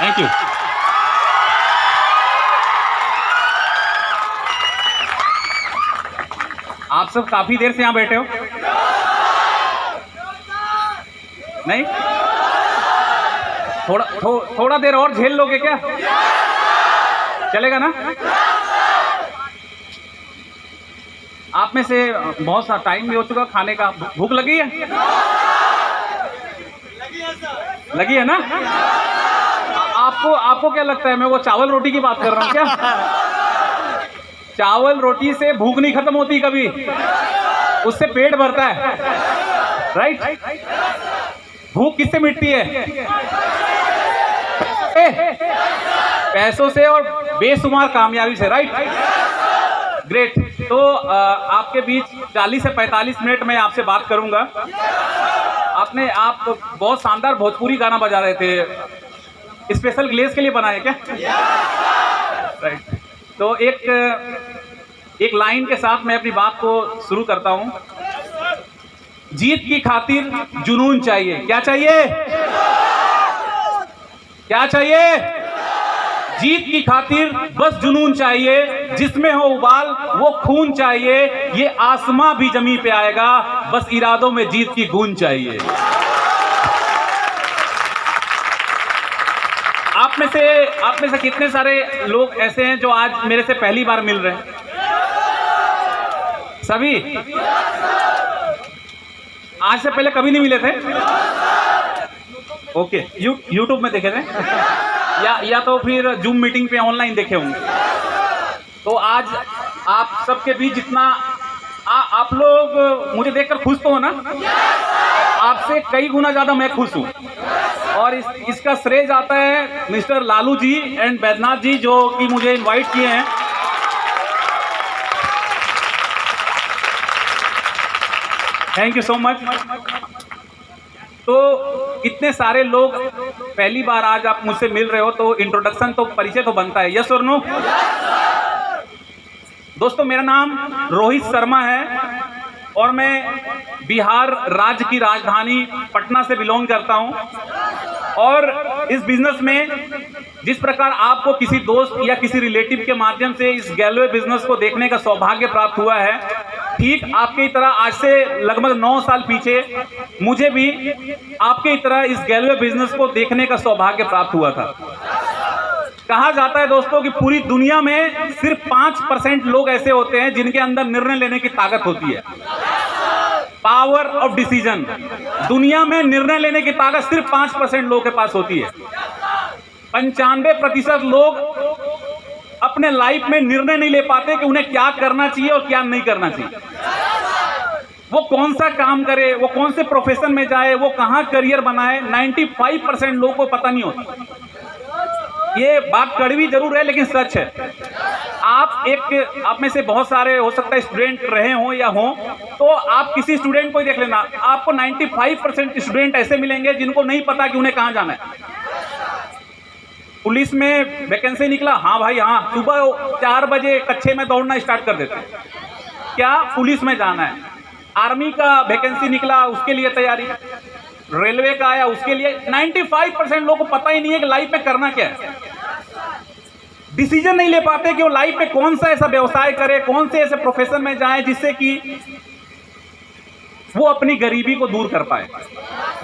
Thank you. आप सब काफी देर से यहाँ बैठे हो, नहीं? थोड़ा देर और झेल लोगे क्या? चलेगा ना? आप में से बहुत सा टाइम भी हो चुका खाने का, भूख लगी है? लगी है ना? आपको क्या लगता है मैं वो चावल रोटी की बात कर रहा हूँ क्या? चावल रोटी से भूख नहीं खत्म होती कभी, उससे पेट भरता है, राइट? भूख किससे मिटती है? पैसों से और बेशुमार कामयाबी से, राइट? ग्रेट। तो आपके बीच 40 से 45 मिनट में आपसे बात करूंगा। आप बहुत शानदार भोजपुरी गाना बजा रहे थे, स्पेशल ग्लेस के लिए बनाए क्या? राइट। तो एक लाइन के साथ मैं अपनी बात को शुरू करता हूं। जीत की खातिर जुनून चाहिए। क्या चाहिए? क्या चाहिए? जीत की खातिर बस जुनून चाहिए, जिसमें हो उबाल वो खून चाहिए। ये आसमां भी जमीन पे आएगा, बस इरादों में जीत की गूंज चाहिए। आप में से कितने सारे लोग ऐसे हैं जो आज मेरे से पहली बार मिल रहे हैं? सभी? आज से पहले कभी नहीं मिले थे? ओके, यूट्यूब में देखे थे या तो फिर जूम मीटिंग पे ऑनलाइन देखे होंगे। तो आज आप सबके बीच जितना आप लोग मुझे देखकर खुश तो हो ना? आपसे कई गुना ज्यादा मैं खुश हूँ, और इसका श्रेय जाता है मिस्टर लालू जी एंड बैद्यनाथ जी, जो कि मुझे इनवाइट किए हैं। Thank you so much. तो इतने सारे लोग पहली बार आज आप मुझसे मिल रहे हो, तो इंट्रोडक्शन तो परिचय तो बनता है, यस और नो? दोस्तों, मेरा नाम रोहित शर्मा है और मैं बिहार राज्य की राजधानी पटना से बिलोंग करता हूं। और इस बिजनेस में जिस प्रकार आपको किसी दोस्त या किसी रिलेटिव के माध्यम से इस गैलवे बिजनेस को देखने का सौभाग्य प्राप्त हुआ है, ठीक आपकी तरह आज से लगभग 9 साल पीछे मुझे भी आपकी तरह इस गैलवे बिजनेस को देखने का सौभाग्य प्राप्त हुआ था। कहा जाता है दोस्तों कि पूरी दुनिया में सिर्फ 5% लोग ऐसे होते हैं जिनके अंदर निर्णय लेने की ताकत होती है, पावर ऑफ डिसीजन। दुनिया में निर्णय लेने की ताकत सिर्फ 5% लोगों के पास होती है। 95% लोग अपने लाइफ में निर्णय नहीं ले पाते कि उन्हें क्या करना चाहिए और क्या नहीं करना चाहिए, वो कौन सा काम करे, वो कौन से प्रोफेशन में जाए, वो कहां करियर बनाए। 95% लोगों को पता नहीं होता। ये बात कड़वी जरूर है लेकिन सच है। आप में से बहुत सारे हो सकता है स्टूडेंट रहे हों या हों, तो आप किसी स्टूडेंट को ही देख लेना, आपको 95% स्टूडेंट ऐसे मिलेंगे जिनको नहीं पता कि उन्हें कहां जाना है। पुलिस में वैकेंसी निकला, हाँ भाई हाँ, सुबह 4 बजे कच्चे में दौड़ना स्टार्ट कर देते हैं, क्या पुलिस में जाना है। आर्मी का वैकेंसी निकला, उसके लिए तैयारी। रेलवे का आया, उसके लिए। 95% लोगों को पता ही नहीं है कि लाइफ में करना क्या है। डिसीजन नहीं ले पाते कि वो लाइफ में कौन सा ऐसा व्यवसाय करे, कौन से ऐसे प्रोफेशन में जाए जिससे कि वो अपनी गरीबी को दूर कर पाए,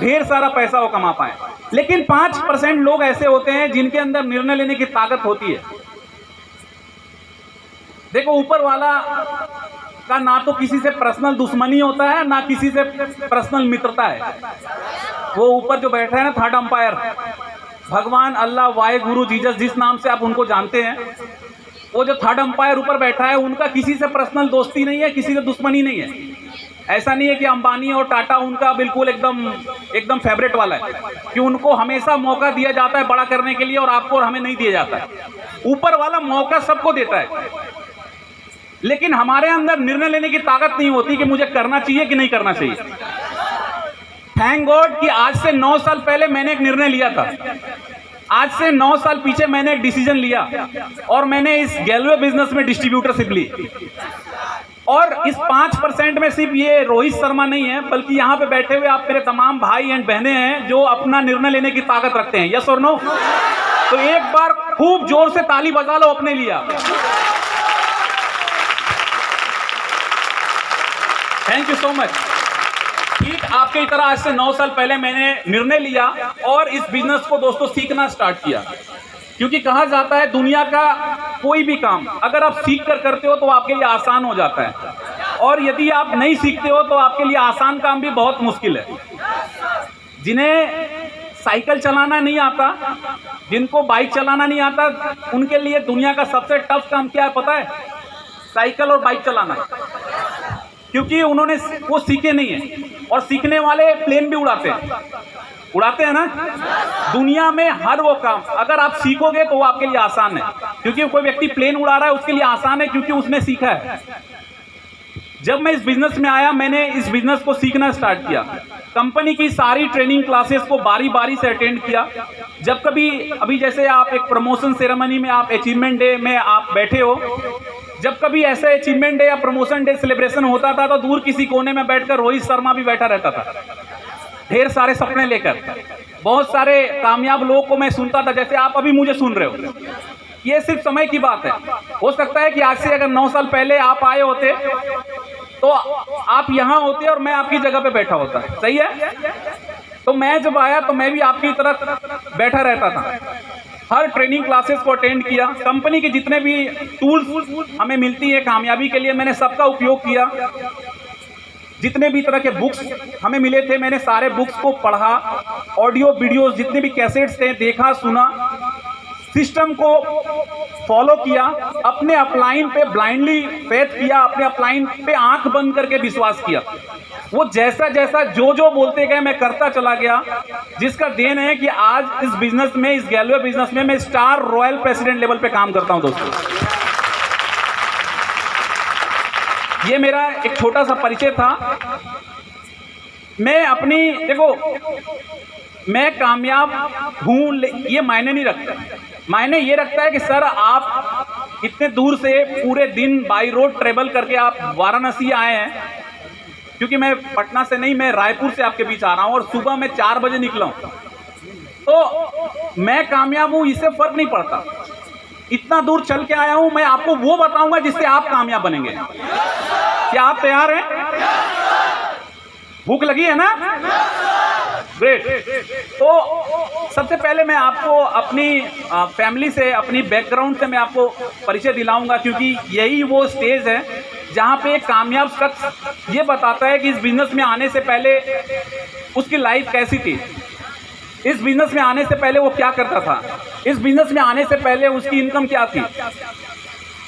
ढेर सारा पैसा वो कमा पाए। लेकिन 5% लोग ऐसे होते हैं जिनके अंदर निर्णय लेने की ताकत होती है। देखो, ऊपर वाला का ना तो किसी से पर्सनल दुश्मनी होता है, ना किसी से पर्सनल मित्रता है। वो ऊपर जो बैठा है ना, थर्ड अंपायर, भगवान, अल्लाह, वाहे गुरु, जीसस, जिस नाम से आप उनको जानते हैं, वो जो थर्ड अंपायर ऊपर बैठा है, उनका किसी से पर्सनल दोस्ती नहीं है, किसी से दुश्मनी नहीं है। ऐसा नहीं है कि अंबानी और टाटा उनका बिल्कुल एकदम फेवरेट वाला है, कि उनको हमेशा मौका दिया जाता है बड़ा करने के लिए और आपको और हमें नहीं दिया जाता है। ऊपर वाला मौका सबको देता है, लेकिन हमारे अंदर निर्णय लेने की ताकत नहीं होती कि मुझे करना चाहिए कि नहीं करना चाहिए। थैंक गॉड कि आज से 9 साल पहले मैंने एक निर्णय लिया था। आज से 9 साल पीछे मैंने एक डिसीजन लिया और मैंने इस गैलवे बिजनेस में डिस्ट्रीब्यूटरशिप ली। और इस 5% में सिर्फ ये रोहित शर्मा नहीं है, बल्कि यहाँ पे बैठे हुए आप मेरे तमाम भाई एंड बहनें हैं जो अपना निर्णय लेने की ताकत रखते हैं। यस और नो? तो एक बार खूब जोर से ताली बजा लो अपने लिए। Thank you so much. ठीक आपके तरह आज से 9 साल पहले मैंने निर्णय लिया और इस बिजनेस को दोस्तों सीखना स्टार्ट किया, क्योंकि कहा जाता है दुनिया का कोई भी काम अगर आप सीख कर करते हो तो आपके लिए आसान हो जाता है, और यदि आप नहीं सीखते हो तो आपके लिए आसान काम भी बहुत मुश्किल है। जिन्हें साइकिल चलाना नहीं आता, जिनको बाइक चलाना नहीं आता, उनके लिए दुनिया का सबसे टफ काम क्या है पता है? साइकिल और बाइक चलाना, क्योंकि उन्होंने वो सीखे नहीं है। और सीखने वाले प्लेन भी उड़ाते हैं ना। दुनिया में हर वो काम अगर आप सीखोगे तो वो आपके लिए आसान है, क्योंकि कोई व्यक्ति प्लेन उड़ा रहा है उसके लिए आसान है क्योंकि उसने सीखा है। जब मैं इस बिजनेस में आया मैंने इस बिजनेस को सीखना स्टार्ट किया। कंपनी की सारी ट्रेनिंग क्लासेस को बारी बारी से अटेंड किया। जब कभी अभी जैसे आप एक प्रमोशन सेरेमनी में, आप अचीवमेंट डे में आप बैठे हो, जब कभी ऐसे अचीवमेंट डे या प्रमोशन डे सेलिब्रेशन होता था तो दूर किसी कोने में बैठकर रोहित शर्मा भी बैठा रहता था, ढेर सारे सपने लेकर। बहुत सारे कामयाब लोगों को मैं सुनता था, जैसे आप अभी मुझे सुन रहे हो। ये सिर्फ समय की बात है। हो सकता है कि आज से अगर 9 साल पहले आप आए होते तो आप यहाँ होते और मैं आपकी जगह पे बैठा होता। सही है? तो मैं जब आया तो मैं भी आपकी तरह बैठा रहता था। हर ट्रेनिंग क्लासेस को अटेंड किया। कंपनी के जितने भी टूल्स हमें मिलती है कामयाबी के लिए मैंने सबका उपयोग किया। जितने भी तरह के बुक्स हमें मिले थे मैंने सारे बुक्स को पढ़ा, ऑडियो वीडियोस जितने भी कैसेट्स थे देखा सुना, सिस्टम को फॉलो किया, अपने अपलाइन पे ब्लाइंडली फेथ किया, अपने अपलाइन पे आंख बंद करके विश्वास किया। वो जैसा जैसा जो जो बोलते गए मैं करता चला गया, जिसका देन है कि आज इस बिजनेस में, इस गैलवे बिजनेस में मैं स्टार रॉयल प्रेसिडेंट लेवल पे काम करता हूं दोस्तों। ये मेरा एक छोटा सा परिचय था। मैं अपनी देखो मैं कामयाब हूं ये मायने नहीं रखता। मायने ये रखता है कि सर आप इतने दूर से पूरे दिन बाई रोड ट्रेवल करके आप वाराणसी आए हैं, क्योंकि मैं पटना से नहीं, मैं रायपुर से आपके बीच आ रहा हूं और सुबह मैं 4 बजे निकला हूं। तो मैं कामयाब हूं इससे फर्क नहीं पड़ता। इतना दूर चल के आया हूं, मैं आपको वो बताऊंगा जिससे आप कामयाब बनेंगे। क्या आप तैयार हैं? भूख लगी है ना? ग्रेट। तो सबसे पहले मैं आपको अपनी फैमिली से, अपनी बैकग्राउंड से मैं आपको परिचय दिलाऊंगा, क्योंकि यही वो स्टेज है जहां पे एक कामयाब शख्स ये बताता है कि इस बिजनेस में आने से पहले उसकी लाइफ कैसी थी, इस बिजनेस में आने से पहले वो क्या करता था, इस बिजनेस में आने से पहले उसकी इनकम क्या थी,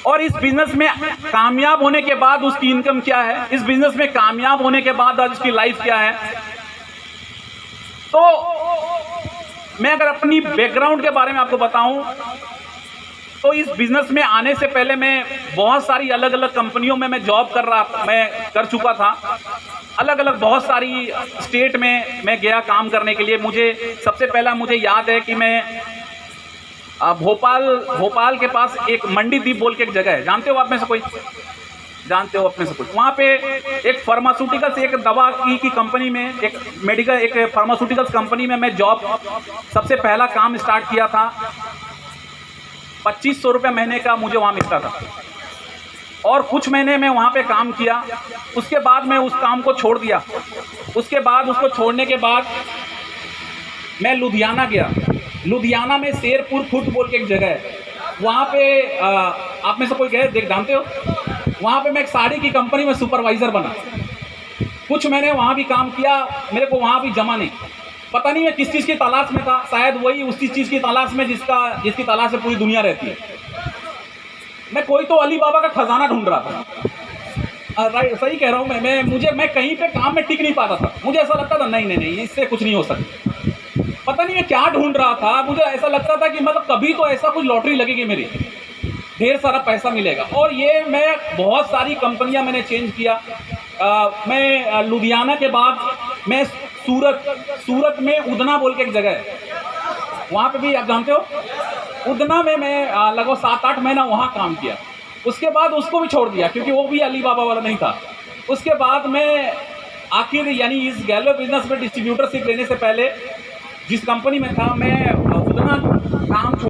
और इस बिजनेस में कामयाब होने के बाद उसकी इनकम क्या है, इस बिजनेस में कामयाब होने के बाद आज उसकी लाइफ क्या है। तो मैं अगर अपनी बैकग्राउंड के बारे में आपको बताऊं तो इस बिजनेस में आने से पहले मैं बहुत सारी अलग अलग कंपनियों में मैं जॉब कर चुका था। अलग अलग बहुत सारी स्टेट में मैं गया काम करने के लिए। मुझे सबसे पहला मुझे याद है कि मैं भोपाल के पास एक मंडी द्वीप बोल के एक जगह है, जानते हो आप में से कोई? जानते हो अपने से कुछ? वहाँ पे एक फार्मास्यूटिकल्स, एक दवा की कंपनी में, एक फार्मास्यूटिकल्स कंपनी में मैं जॉब सबसे पहला काम स्टार्ट किया था। 2500 रुपये महीने का मुझे वहाँ मिलता था और कुछ महीने में वहाँ पे काम किया। उसके बाद मैं उस काम को छोड़ दिया। उसके बाद उसको छोड़ने के बाद मैं लुधियाना गया। लुधियाना में शेरपुर खुर्द बोल के एक जगह है, वहाँ पे आप में से कोई गए जानते हो? वहाँ पे मैं एक साड़ी की कंपनी में सुपरवाइज़र बना। कुछ मैंने वहाँ भी काम किया, मेरे को वहाँ भी जमा नहीं। पता नहीं मैं किस चीज़ की तलाश में था, शायद वही उसी चीज़ की तलाश में जिसकी तलाश में पूरी दुनिया रहती है। मैं कोई तो अली बाबा का खजाना ढूंढ रहा था। राइट, सही कह रहा हूँ मैं कहीं पे काम में टिक नहीं पाता था। मुझे ऐसा लगता था नहीं इससे कुछ नहीं हो सकता। पता नहीं मैं क्या ढूंढ रहा था। मुझे ऐसा लगता था कि मतलब कभी तो ऐसा कुछ लॉटरी लगेगी मेरी, ढेर सारा पैसा मिलेगा। और ये मैं बहुत सारी कंपनियां मैंने चेंज किया। मैं लुधियाना के बाद मैं सूरत में उदना बोल के एक जगह है, वहाँ पे भी आप जानते हो, उदना में मैं लगभग 7-8 महीना वहाँ काम किया। उसके बाद उसको भी छोड़ दिया क्योंकि वो भी अली बाबा वाला नहीं था। उसके बाद मैं आखिर यानी इस गैलवे बिजनेस में डिस्ट्रीब्यूटरशिप लेने से पहले जिस कंपनी में था, मैं उदना